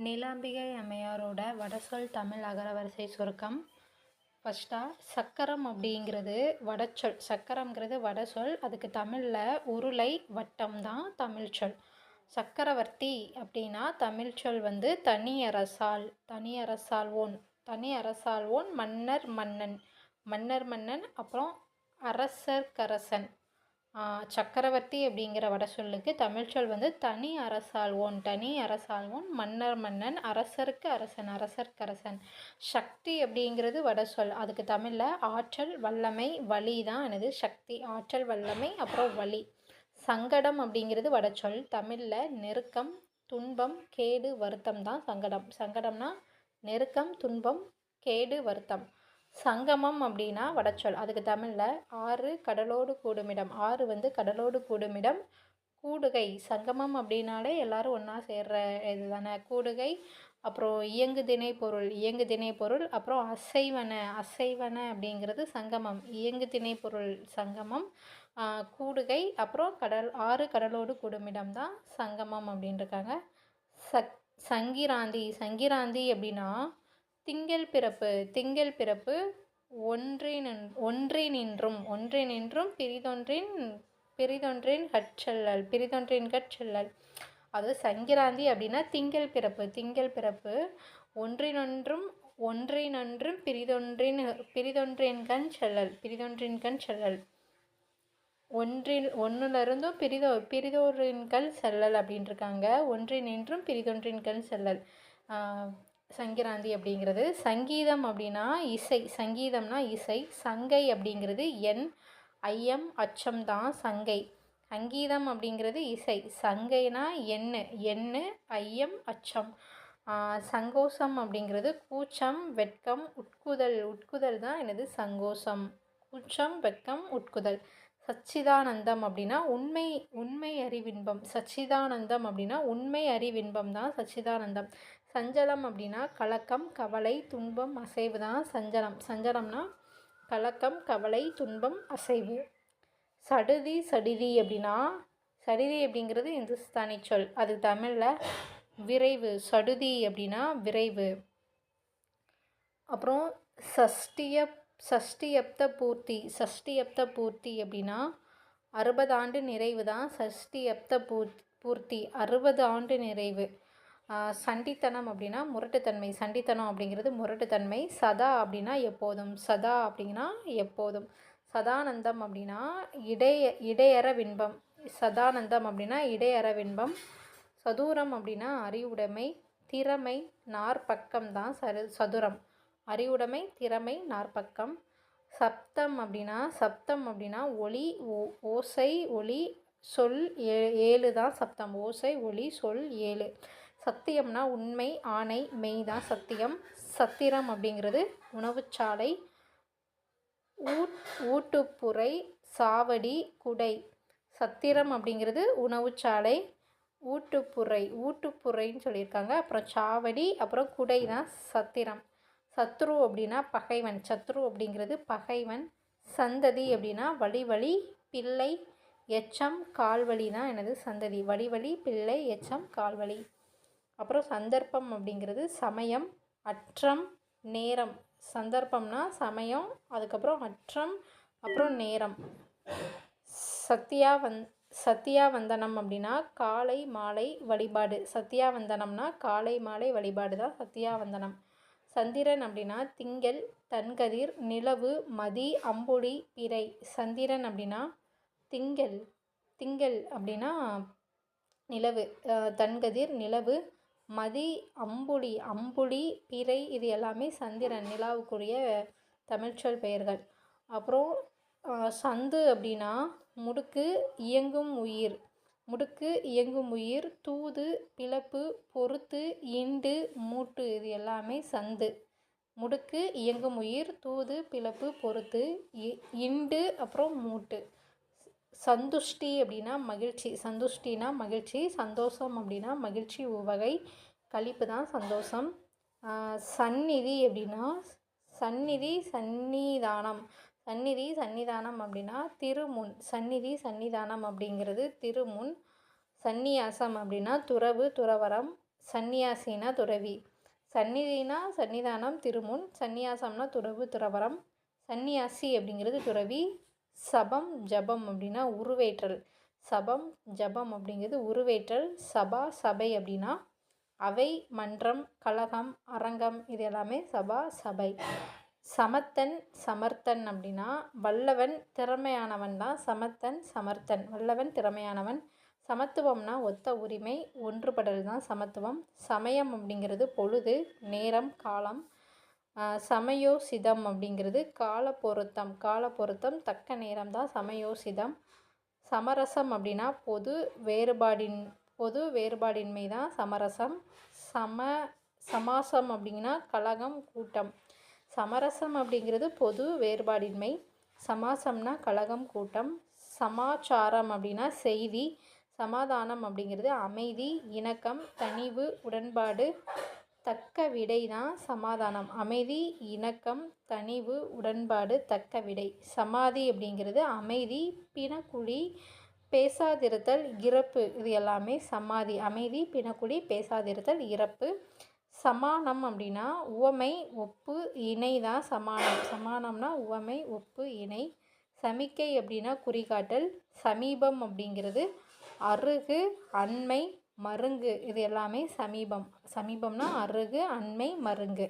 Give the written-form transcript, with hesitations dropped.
நீலாம்பிகை அம்மையாரோட வடசொல் தமிழ் அகரவரிசை சுருக்கம். ஃபஸ்ட்டாக சக்கரம் அப்படிங்கிறது வடச்சொல். சக்கரம்ங்கிறது வடசொல். அதுக்கு தமிழில் உருளை வட்டம் தான் தமிழ்ச்சொல். சக்கரவர்த்தி அப்படின்னா தமிழ்ச்சொல் தனியரசால். தனியரசாள்வோன் மன்னர் மன்னன். அப்புறம் அரசர்க்கரசன். சக்கரவர்த்தி அப்படிங்கிற வடசொல்லுக்கு தமிழ்ச்சொல் தனி அரசாள்வோன் மன்னர் மன்னன் அரசருக்கு அரசர்க்கரசன். சக்தி அப்படிங்கிறது வடசொல். அதுக்கு தமிழில் ஆற்றல் வல்லமை வலி தான் எனது சக்தி. ஆற்றல் வல்லமை அப்புறம் வலி. சங்கடம் அப்படிங்கிறது வடசொல். தமிழில் நெருக்கம் துன்பம் கேடு வருத்தம் தான் சங்கடம். சங்கடம்னா நெருக்கம் துன்பம் கேடு வருத்தம். சங்கமம் அப்படின்னா வடச்சொல். அதுக்கு தமிழில் ஆறு கடலோடு கூடுமிடம். ஆறு கடலோடு கூடுமிடம். கூடுகை. சங்கமம் அப்படின்னாலே எல்லாரும் ஒன்றா சேர்ற இது தானே கூடுகை. அப்புறம் இயங்குதிணை பொருள். அப்புறம் அசைவன அப்படிங்கிறது சங்கமம். இயங்குதிணை பொருள் சங்கமம். கூடுகை. அப்புறம் ஆறு கடலோடு கூடுமிடம் தான் சங்கமம் அப்படின்ட்டுருக்காங்க. சங்கிராந்தி அப்படின்னா திங்கள் பிறப்பு ஒன்றினின்றும் பிறிதொன்றின் கட்செல்லல். அது சங்கிராந்தி அப்படின்னா திங்கள் பிறப்பு ஒன்றினொன்றும் பிறிதொன்றின் கண் செல்லல். ஒன்றிலிருந்தும் பிறிதொன்றின்கண் செல்லல் அப்படின்ட்டுருக்காங்க. ஒன்றினின்றும் பிறிதொன்றின்கண் செல்லல். சங்கிராந்தி அப்படிங்கிறது. சங்கீதம் அப்படின்னா இசை. சங்கீதம்னா இசை. சங்கை அப்படிங்கிறது ஐயம் அச்சம் தான் சங்கை. சங்கீதம் அப்படிங்கிறது இசை. சங்கைனா எண்ணு ஐயம் அச்சம். சங்கோசம் அப்படிங்கிறது கூச்சம் வெட்கம் உட்குதல் தான் எனது சங்கோசம். கூச்சம் வெட்கம் உட்குதல். சச்சிதானந்தம் அப்படின்னா உண்மை அறிவின்பம். சச்சிதானந்தம் அப்படின்னா உண்மை அறிவின்பம் தான் சச்சிதானந்தம். சஞ்சலம் அப்படின்னா கலக்கம் கவலை துன்பம் அசைவு தான் சஞ்சலம். சஞ்சலம்னா கலக்கம் கவலை துன்பம் அசைவு. சடிதி அப்படிங்கிறது இந்துஸ்தானி சொல். அது தமிழில் விரைவு. சடுதி அப்படின்னா விரைவு. அப்புறம் சஷ்டியப்த பூர்த்தி அப்படின்னா 60 ஆண்டு நிறைவு தான் சஷ்டியப்த பூர்த்தி. 60 ஆண்டு நிறைவு. சண்டித்தனம் அப்படின்னா முரட்டுத்தன்மை. சண்டித்தனம் அப்படிங்கிறது முரட்டுத்தன்மை. சதா அப்படின்னா எப்போதும். சதானந்தம் அப்படின்னா இடையற வின்பம். சதுரம் அப்படின்னா அறிவுடைமை. திறமை நாற்பக்கம் தான் சதுரம். அறிவுடைமை திறமை நாற்பக்கம். சப்தம் அப்படின்னா ஒலி ஓசை ஒலி சொல் 7 தான் சப்தம். ஓசை ஒலி சொல் 7. சத்தியம்னா உண்மை ஆணை மெய் தான் சத்தியம். சத்திரம் அப்படிங்கிறது உணவுச்சாலை. ஊட்டுப்புரை சாவடி குடை. சத்திரம் அப்படிங்கிறது உணவுச்சாலை. ஊட்டுப்புரைன்னு சொல்லியிருக்காங்க. அப்புறம் சாவடி அப்புறம் குடை தான் சத்திரம். சத்ரு அப்படின்னா பகைவன். சத்ரு அப்படிங்கிறது பகைவன். சந்ததி அப்படின்னா வழி பிள்ளை எச்சம் கால்வழி தான் எனது சந்ததி. வழி பிள்ளை எச்சம் கால்வழி. அப்புறம் சந்தர்ப்பம் அப்படிங்கிறது சமயம் அற்றம் நேரம். சந்தர்ப்பம்னா சமயம் அதுக்கப்புறம் அற்றம் அப்புறம் நேரம். சத்தியாவந்தனம் அப்படின்னா காலை மாலை வழிபாடு. சத்தியாவந்தனம்னா காலை மாலை வழிபாடு தான் சத்தியாவந்தனம். சந்திரன் அப்படின்னா திங்கள் தன்கதிர் நிலவு மதி அம்புலி பிறை. சந்திரன் அப்படின்னா திங்கள் அப்படின்னா நிலவு. தன்கதிர் நிலவு மதி அம்புலி பிறை இது எல்லாமே சந்திரன் நிலாவுக்குரிய தமிழ்ச்சொல் பெயர்கள். அப்புறம் சந்து அப்படின்னா முடுக்கு இயங்கும் உயிர் தூது பிளப்பு பொறுத்து இண்டு மூட்டு இது எல்லாமே சந்து. முடுக்கு இயங்கும் உயிர் தூது பிளப்பு பொறுத்து இண்டு அப்புறம் மூட்டு. சந்துஷ்டி அப்படின்னா மகிழ்ச்சி. சந்துஷ்டினா மகிழ்ச்சி. சந்தோஷம் அப்படின்னா மகிழ்ச்சி உவகை. களிப்பு தான் சந்தோஷம். சந்நிதி அப்படின்னா சந்நிதானம் அப்படின்னா திருமுன். சந்நிதானம் அப்படிங்கிறது திருமுன். சந்நியாசம் அப்படின்னா துறவரம். சந்நியாசினா துறவி. சந்நிதினா சன்னிதானம் திருமுன். சந்நியாசம்னா துறவு துறவரம். சந்நியாசி அப்படிங்கிறது துறவி. சபம் ஜபம் அப்படின்னா உருவேற்றல். சபம் ஜபம் அப்படிங்கிறது உருவேற்றல். சபா சபை அப்படின்னா அவை மன்றம் கழகம் அரங்கம் இது எல்லாமே சபா சபை. சமத்தன் சமர்த்தன் அப்படின்னா வல்லவன் திறமையானவன் தான் சமத்தன் சமர்த்தன். வல்லவன் திறமையானவன். சமத்துவம்னா ஒத்த உரிமை ஒன்றுபடல் தான் சமத்துவம். சமயம் அப்படிங்கிறது பொழுது நேரம் காலம். சமயோசிதம் அப்படிங்கிறது கால பொருத்தம் தக்க நேரம் தான் சமயோசிதம். சமரசம் அப்படின்னா பொது வேறுபாடின்மை தான் சமரசம். சமாசம் அப்படின்னா கலகம் கூட்டம். சமரசம் அப்படிங்கிறது பொது வேறுபாடின்மை. சமாசம்னா கலகம் கூட்டம். சமாச்சாரம் அப்படின்னா செய்தி. சமாதானம் அப்படிங்கிறது அமைதி இணக்கம் தணிவு உடன்பாடு. தக்க விடை தான் சமாதானம். அமைதி இணக்கம் தணிவு உடன்பாடு தக்க விடை. சமாதி அப்படிங்கிறது அமைதி பிணக்குழி பேசாதிருத்தல் இறப்பு இது எல்லாமே சமாதி. அமைதி பிணக்குழி பேசாதிருத்தல் இறப்பு. சமானம் அப்படின்னா உவமை ஒப்பு இணை தான் சமானம். சமானம்னா உவமை ஒப்பு இணை. சமிக்கை அப்படின்னா குறிகாட்டல். சமீபம் அப்படிங்கிறது அருகு அண்மை மருங்கு இது எல்லாமே சமீபம். சமீபம்னா அருகு அண்மை மருங்கு.